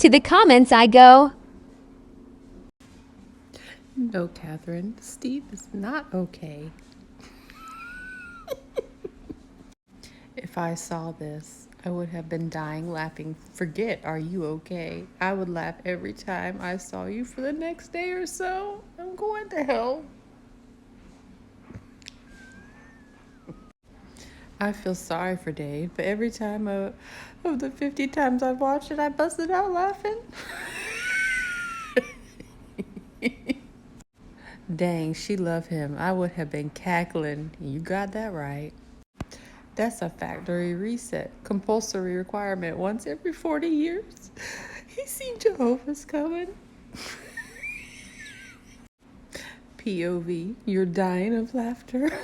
To the comments I go. No, Catherine, Steve is not okay. If I saw this, I would have been dying laughing. Forget, are you okay? I would laugh every time I saw you for the next day or so. I'm going to hell. I feel sorry for Dave, but every time of the 50 times I've watched it, I busted out laughing. Dang, she loved him. I would have been cackling. You got that right. That's a factory reset. Compulsory requirement once every 40 years. He seen Jehovah's coming. POV, you're dying of laughter.